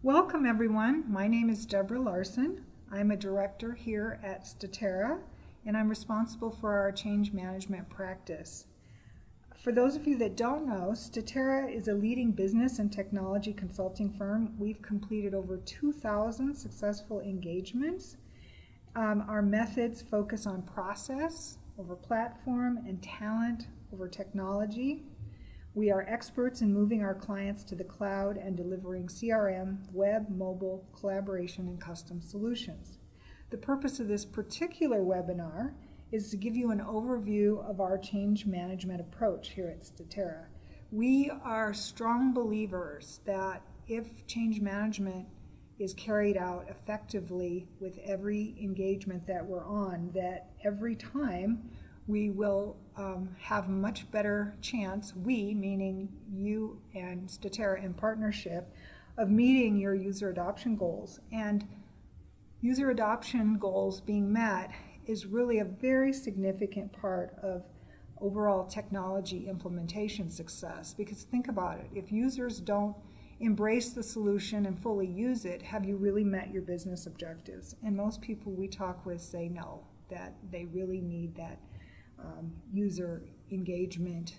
Welcome everyone. My name is Deborah Larson. I'm a director here at Statera, and I'm responsible for our change management practice. For those of you that don't know, Statera is a leading business and technology consulting firm. We've completed over 2,000 successful engagements. Our methods focus on process over platform and talent over technology. We are experts in moving our clients to the cloud and delivering CRM, web, mobile, collaboration, and custom solutions. The purpose of this particular webinar is to give you an overview of our change management approach here at Statera. We are strong believers that if change management is carried out effectively with every engagement that we're on, that every time we will have a much better chance, we, meaning you and Statera in partnership, of meeting your user adoption goals. And user adoption goals being met is really a very significant part of overall technology implementation success. Because think about it, if users don't embrace the solution and fully use it, have you really met your business objectives? And most people we talk with say no, that they really need that user engagement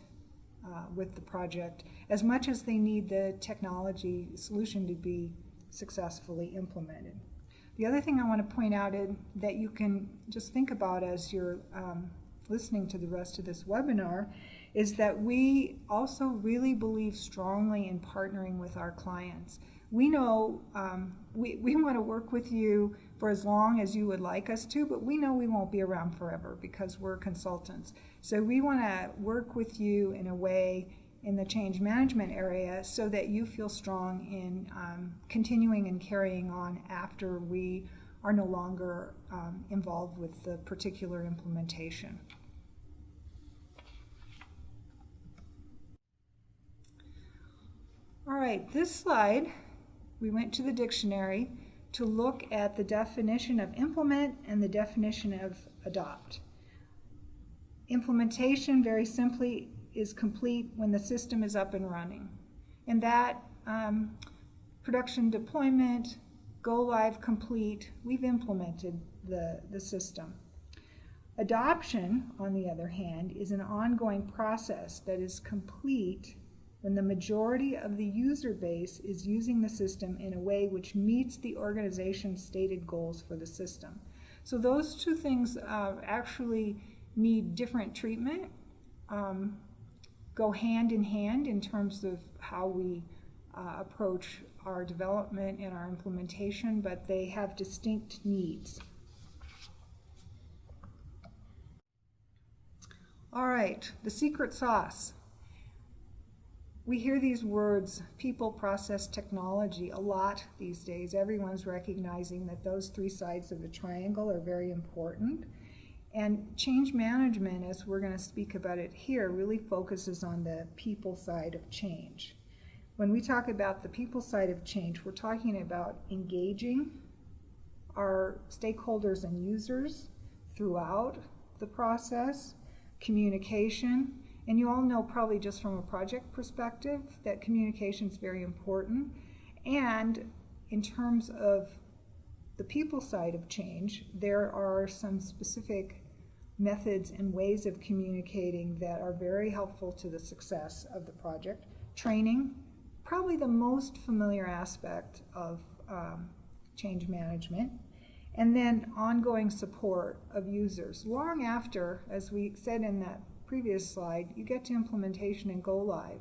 with the project as much as they need the technology solution to be successfully implemented. The other thing I want to point out is that you can just think about as you're listening to the rest of this webinar is that we also really believe strongly in partnering with our clients. We know we want to work with you for as long as you would like us to, but we know we won't be around forever because we're consultants. So we want to work with you in a way in the change management area so that you feel strong in continuing and carrying on after we are no longer involved with the particular implementation. All right, this slide, we went to the dictionary to look at the definition of implement and the definition of adopt. Implementation, very simply, is complete when the system is up and running. And that production deployment, go live complete, we've implemented the system. Adoption, on the other hand, is an ongoing process that is complete when the majority of the user base is using the system in a way which meets the organization's stated goals for the system. So those two things actually need different treatment, go hand in terms of how we approach our development and our implementation, but they have distinct needs. All right, the secret sauce. We hear these words, people, process, technology, a lot these days. Everyone's recognizing that those three sides of the triangle are very important. And change management, as we're going to speak about it here, really focuses on the people side of change. When we talk about the people side of change, we're talking about engaging our stakeholders and users throughout the process, communication. And you all know probably just from a project perspective that communication is very important. And in terms of the people side of change, there are some specific methods and ways of communicating that are very helpful to the success of the project. Training, probably the most familiar aspect of change management. And then ongoing support of users. Long after, as we said in that previous slide, you get to implementation and go live.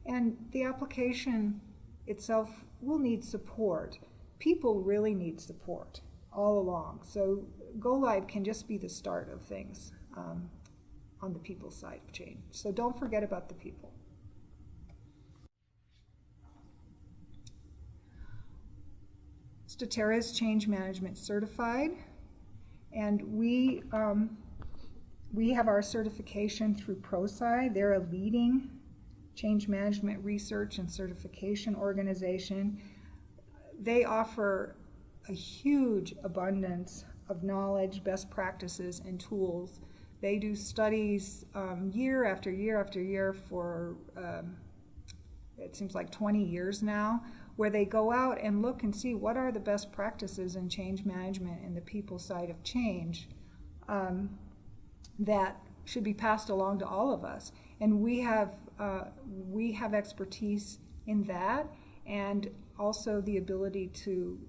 And the application itself will need support. People really need support all along. So go live can just be the start of things on the people side of change. So don't forget about the people. Statera is change management certified, and we have our certification through ProSci. They're a leading change management research and certification organization. They offer a huge abundance of knowledge, best practices, and tools. They do studies year after year after year for it seems like 20 years now where they go out and look and see what are the best practices in change management and the people side of change that should be passed along to all of us. And we have expertise in that, and also the ability to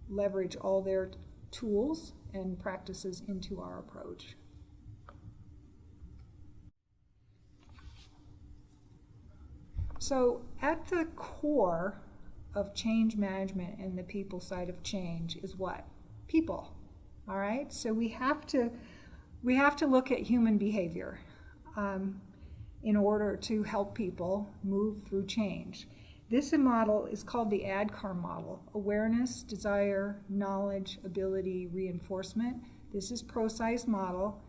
leverage all their tools and practices into our approach. So at the core of change management and the people side of change is what? People. All right? So we have to look at human behavior in order to help people move through change. This model is called the ADKAR model: awareness, desire, knowledge, ability, reinforcement. This is ProSci's model.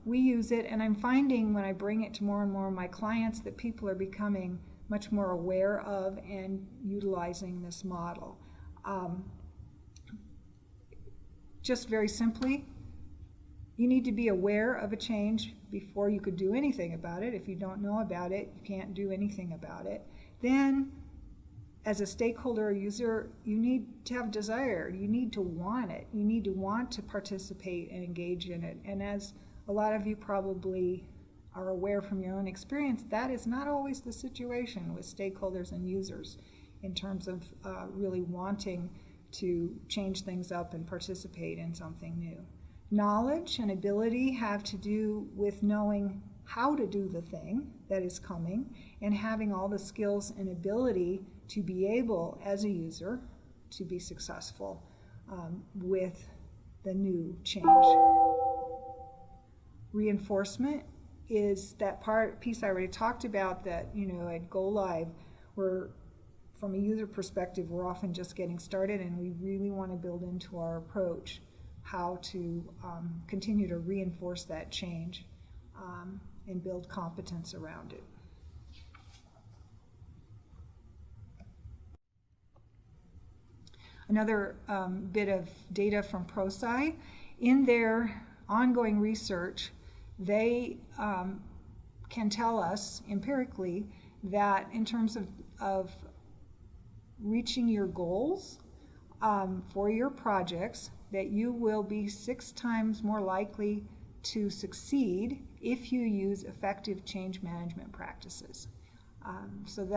We use it, and I'm finding when I bring it to more and more of my clients that people are becoming much more aware of and utilizing this model. Just very simply, you need to be aware of a change before you could do anything about it. If you don't know about it, you can't do anything about it. Then, as a stakeholder or user, you need to have desire. You need to want it. You need to want to participate and engage in it. And as a lot of you probably are aware from your own experience, that is not always the situation with stakeholders and users in terms of really wanting to change things up and participate in something new. Knowledge and ability have to do with knowing how to do the thing that is coming and having all the skills and ability to be able, as a user, to be successful with the new change. Reinforcement is that piece I already talked about, that, at Go Live, we're, from a user perspective, we're often just getting started, and we really want to build into our approach how to continue to reinforce that change and build competence around it. Another bit of data from ProSci. In their ongoing research, they can tell us empirically that in terms of reaching your goals for your projects, that you will be 6 times more likely to succeed if you use effective change management practices. So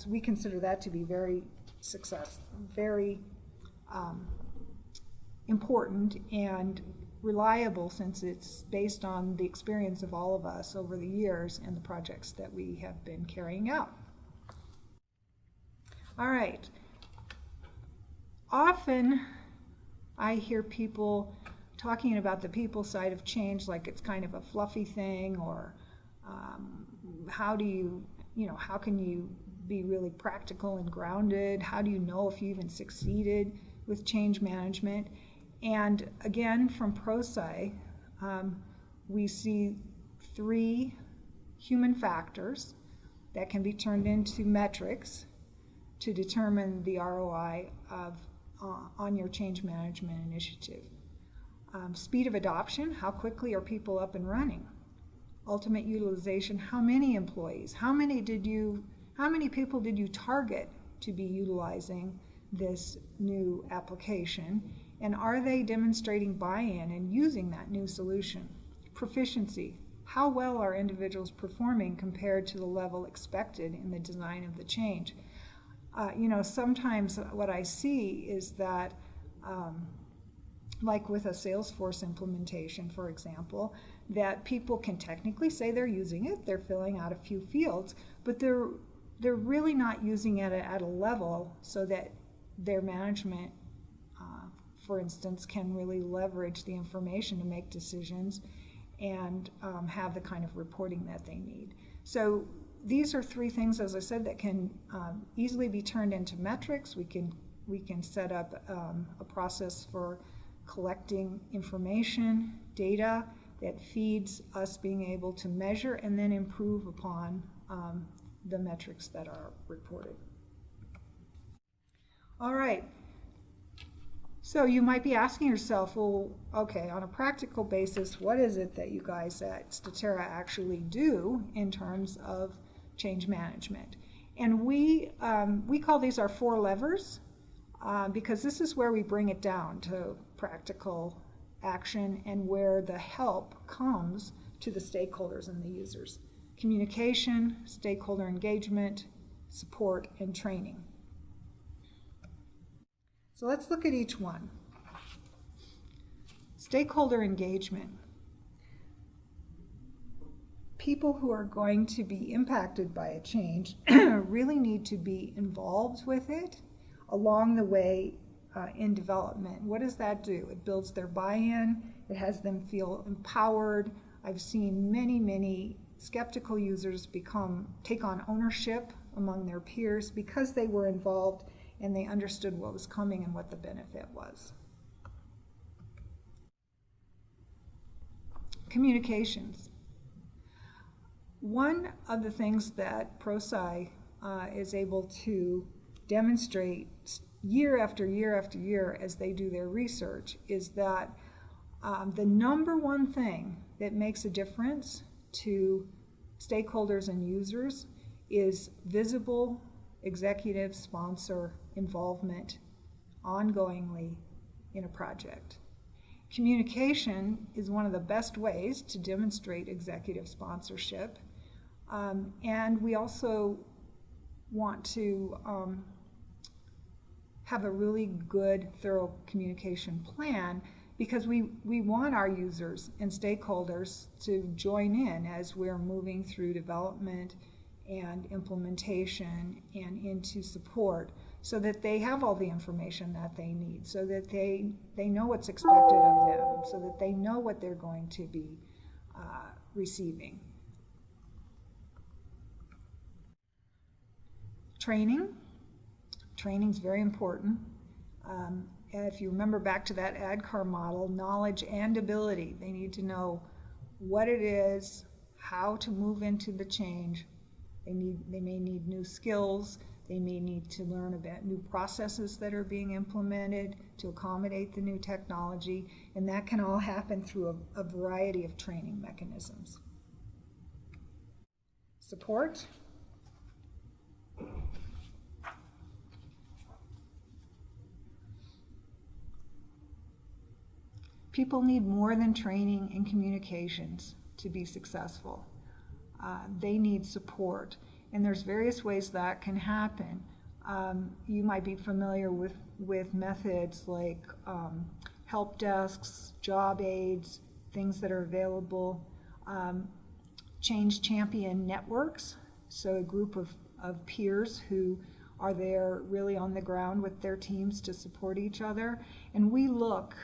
we consider that to be very important and reliable, since it's based on the experience of all of us over the years and the projects that we have been carrying out. All right. Often I hear people talking about the people side of change like it's kind of a fluffy thing, or how can you be really practical and grounded? How do you know if you even succeeded with change management? And again, from ProSci, we see 3 human factors that can be turned into metrics to determine the ROI on your change management initiative. Speed of adoption: how quickly are people up and running? Ultimate utilization: how many employees? How many people did you target to be utilizing this new application? And are they demonstrating buy-in and using that new solution? Proficiency: how well are individuals performing compared to the level expected in the design of the change? Sometimes what I see is that, like with a Salesforce implementation, for example, that people can technically say they're using it, they're filling out a few fields, but they're really not using it at a level so that their management, for instance, can really leverage the information to make decisions and have the kind of reporting that they need. So these are 3 things, as I said, that can easily be turned into metrics. We can set up a process for collecting information, data that feeds us being able to measure and then improve upon the metrics that are reported. All right. So you might be asking yourself, well, okay, on a practical basis, what is it that you guys at Statera actually do in terms of change management? And we call these our 4 levers because this is where we bring it down to practical action and where the help comes to the stakeholders and the users. Communication, stakeholder engagement, support, and training. So let's look at each one. Stakeholder engagement. People who are going to be impacted by a change really need to be involved with it along the way in development. What does that do? It builds their buy-in. It has them feel empowered. I've seen many skeptical users take on ownership among their peers because they were involved and they understood what was coming and what the benefit was. Communications. One of the things that ProSci is able to demonstrate year after year after year as they do their research is that the number one thing that makes a difference to stakeholders and users is visible executive sponsor involvement ongoingly in a project. Communication is one of the best ways to demonstrate executive sponsorship. And we also want to have a really good, thorough communication plan because we want our users and stakeholders to join in as we're moving through development and implementation and into support so that they have all the information that they need, so that they know what's expected of them, so that they know what they're going to be receiving. Training is very important. If you remember back to that ADKAR model, knowledge and ability. They need to know what it is, how to move into the change. They may need new skills. They may need to learn about new processes that are being implemented to accommodate the new technology, and that can all happen through a variety of training mechanisms. Support. People need more than training and communications to be successful. They need support, and there's various ways that can happen. You might be familiar with methods like help desks, job aids, things that are available, change champion networks, so a group of peers who are there really on the ground with their teams to support each other, and we look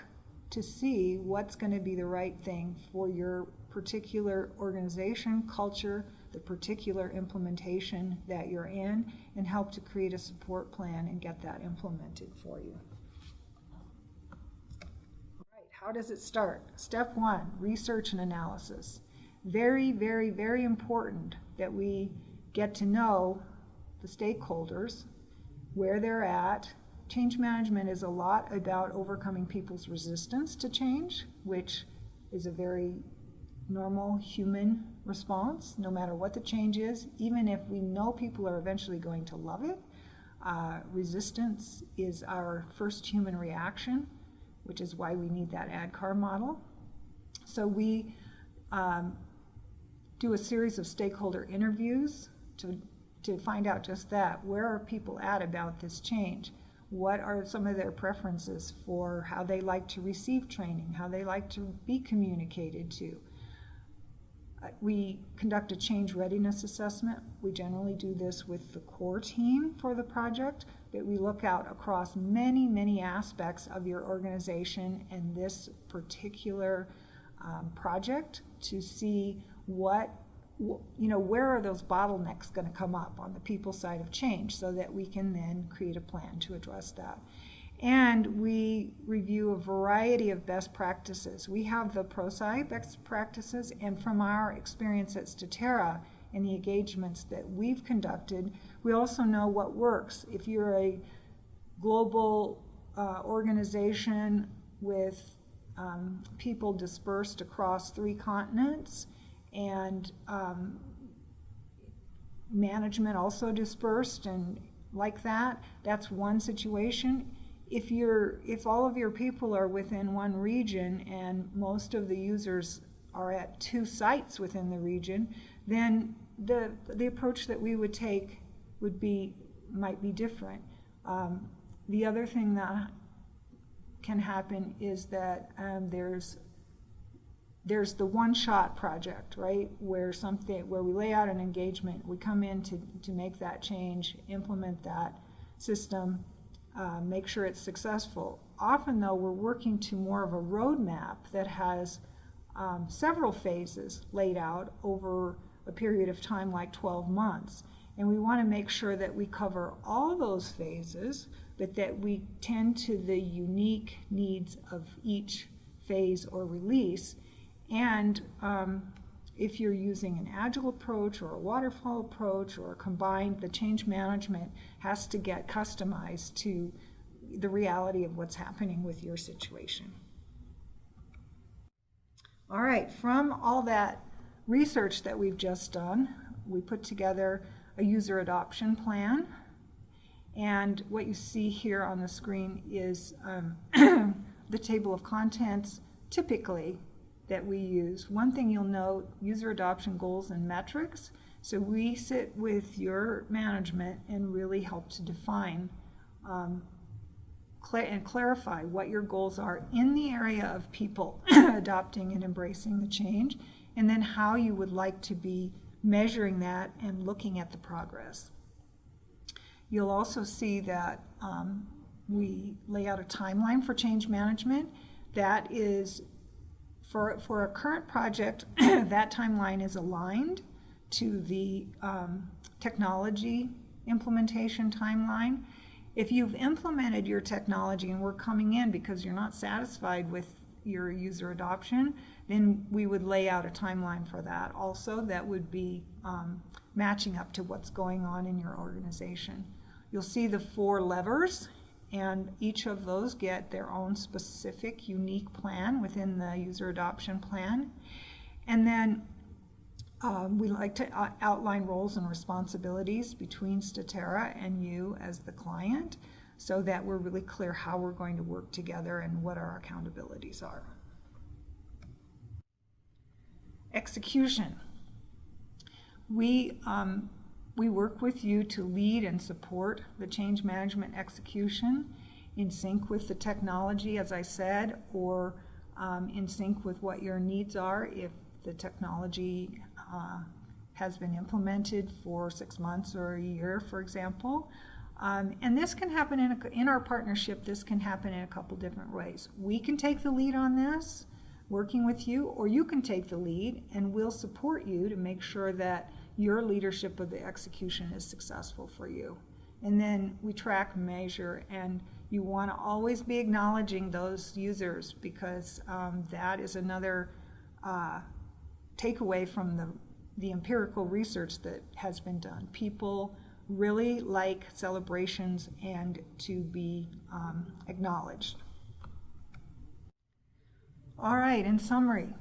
to see what's going to be the right thing for your particular organization, culture, the particular implementation that you're in, and help to create a support plan and get that implemented for you. All right, how does it start? Step 1, research and analysis. Very, very, very important that we get to know the stakeholders, where they're at. Change management is a lot about overcoming people's resistance to change, which is a very normal human response, no matter what the change is. Even if we know people are eventually going to love it, resistance is our first human reaction, which is why we need that ADKAR model. So we do a series of stakeholder interviews to find out just that. Where are people at about this change? What are some of their preferences for how they like to receive training, how they like to be communicated to? We conduct a change readiness assessment. We generally do this with the core team for the project, but we look out across many, many aspects of your organization and this particular project to see where are those bottlenecks going to come up on the people side of change so that we can then create a plan to address that. And we review a variety of best practices. We have the ProSci best practices, and from our experience at Statera and the engagements that we've conducted, we also know what works. If you're a global organization with people dispersed across 3 continents, and management also dispersed and like that. That's one situation. If all of your people are within one region and most of the users are at 2 sites within the region, then the approach that we would take might be different. The other thing that can happen is that there's the one-shot project, right, where we lay out an engagement, we come in to make that change, implement that system, make sure it's successful. Often, though, we're working to more of a roadmap that has several phases laid out over a period of time like 12 months. And we want to make sure that we cover all those phases, but that we tend to the unique needs of each phase or release. And if you're using an agile approach or a waterfall approach or combined, the change management has to get customized to the reality of what's happening with your situation. All right, from all that research that we've just done, we put together a user adoption plan. And what you see here on the screen is the table of contents typically that we use. One thing you'll note, user adoption goals and metrics. So we sit with your management and really help to define and clarify what your goals are in the area of people adopting and embracing the change, and then how you would like to be measuring that and looking at the progress. You'll also see that we lay out a timeline for change management. That is, for a current project, that timeline is aligned to the technology implementation timeline. If you've implemented your technology and we're coming in because you're not satisfied with your user adoption, then we would lay out a timeline for that also that would be matching up to what's going on in your organization. You'll see the 4 levers, and each of those get their own specific, unique plan within the user adoption plan. And then we like to outline roles and responsibilities between Statera and you as the client, so that we're really clear how we're going to work together and what our accountabilities are. Execution. We work with you to lead and support the change management execution in sync with the technology, as I said, or in sync with what your needs are if the technology has been implemented for 6 months or a year, for example. And this can happen in our partnership. This can happen in a couple different ways. We can take the lead on this, working with you, or you can take the lead and we'll support you to make sure that your leadership of the execution is successful for you. And then we track, measure, and you want to always be acknowledging those users, because that is another takeaway from the empirical research that has been done. People really like celebrations and to be acknowledged. All right, in summary,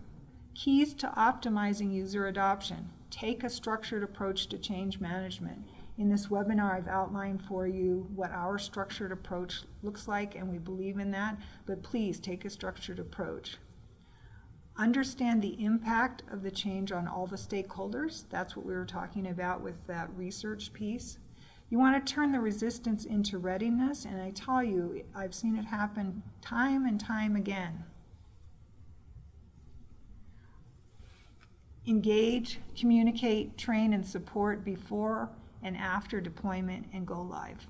keys to optimizing user adoption. Take a structured approach to change management. In this webinar, I've outlined for you what our structured approach looks like, and we believe in that, but please take a structured approach. Understand the impact of the change on all the stakeholders. That's what we were talking about with that research piece. You want to turn the resistance into readiness, and I tell you, I've seen it happen time and time again. Engage, communicate, train, and support before and after deployment and go live.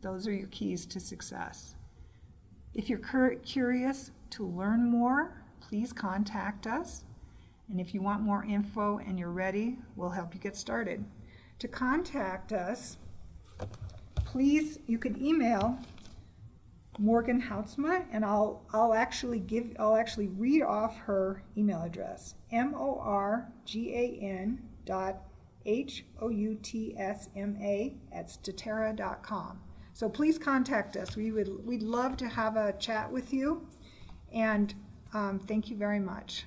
Those are your keys to success. If you're curious to learn more, please contact us. And if you want more info and you're ready, we'll help you get started. To contact us, please, you can email Morgan Houtsma, and I'll actually read off her email address: morgan.houtsma@statera.com. So please contact us. We'd love to have a chat with you, and thank you very much.